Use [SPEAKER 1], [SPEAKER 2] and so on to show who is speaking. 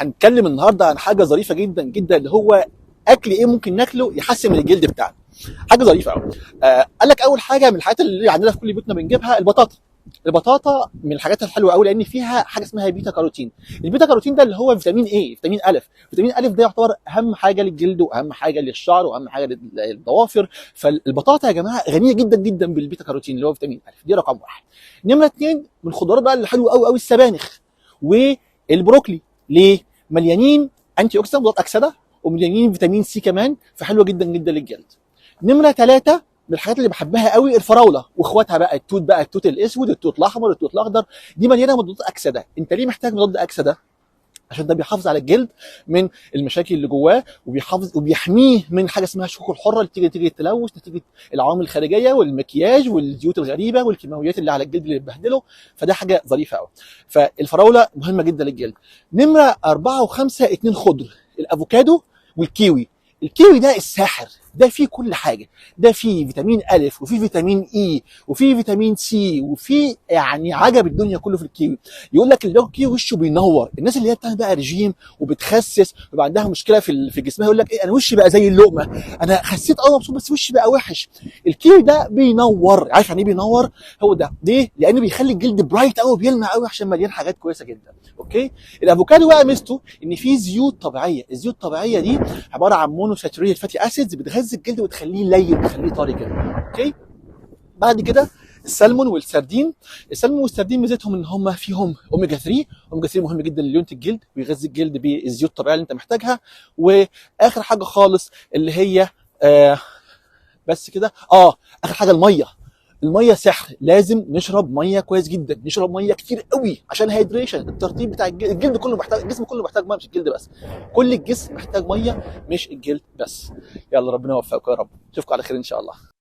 [SPEAKER 1] هنتكلم النهارده عن حاجه ظريفه جدا جدا، اللي هو اكل ايه ممكن ناكله يحسن من الجلد بتاعنا. حاجه ظريفه قوي. قال لك اول حاجه من الحاجات اللي عندنا في كل بيوتنا بنجيبها البطاطا. البطاطا من الحاجات الحلوه قوي لان فيها حاجه اسمها بيتا كاروتين. البيتا كاروتين ده اللي هو فيتامين ايه، فيتامين الف. فيتامين الف ده يعتبر اهم حاجه للجلد واهم حاجه للشعر واهم حاجه للضوافر. فالبطاطا يا جماعه غنيه جدا جدا بالبيتا كاروتين اللي هو فيتامين الف، دي رقم واحد. نمره اثنين من الخضروات بقى اللي حلوه قوي قوي السبانخ والبروكلي. ليه؟ مليانين انتي اوكسيدانت مضاد اكسده ومليانين فيتامين سي كمان، فحلوه جدا جدا للجلد. نمره ثلاثه من الحاجات اللي بحبها قوي الفراوله واخواتها بقى، التوت بقى، التوت الاسود، التوت الاحمر، التوت الاخضر، دي مليانه مضادات اكسده. انت ليه محتاج مضاد اكسده؟ عشان ده بيحافظ على الجلد من المشاكل اللي جواه، وبيحافظ وبيحميه من حاجه اسمها الشكوك الحره اللي تيجي نتيجه التلوث، نتيجه العوامل الخارجيه والمكياج والزيوت الغريبه والكيماويات اللي على الجلد اللي بتبهدله. فده حاجه ظريفه قوي. فالفراوله مهمه جدا للجلد. نمره 4 و5 اتنين خضر، الافوكادو والكيوي. الكيوي ده الساحر، ده فيه كل حاجه، ده فيه فيتامين الف وفيه فيتامين اي وفيه فيتامين سي وفيه يعني عجب الدنيا كله في الكيوي. يقول لك اللي بياكل كيوي وشه بينور. الناس اللي هي بتعمل بقى رجيم وبتخسس ويبقى عندها مشكله في جسمها يقول لك ايه، انا وشي بقى زي اللقمه، انا خسيت مبسوط بس وشي بقى وحش. الكيوي ده بينور. عارف يعني ايه بينور؟ هو ده ليه؟ لانه بيخلي الجلد برايت قوي وبيلمع قوي عشان مليان حاجات كويسه جدا. اوكي. الافوكادو بقى ميزته ان فيه زيوت طبيعيه. الزيوت الطبيعيه دي عباره عن مونو ساتوريتد فاتي اسيدز بتغذي الجلد وتخليه لين وتخليه طري كده. اوكي. بعد كده السلمون والسردين. السلمون والسردين ميزتهم ان هم فيهم اوميجا 3. اوميجا 3 مهم جدا لليونه الجلد ويغذي الجلد بالزيوت الطبيعيه اللي انت محتاجها. واخر حاجه خالص اللي هي بس كده اخر حاجه الميه. الميه سحر، لازم نشرب ميه كويس جدا، نشرب ميه كتير قوي عشان هيدريشن. الترطيب بتاع الجلد كله محتاج، الجسم كله محتاج ميه مش الجلد بس، كل الجسم محتاج ميه مش الجلد بس. يلا ربنا يوفقكم يا رب، اشوفكم على خير ان شاء الله.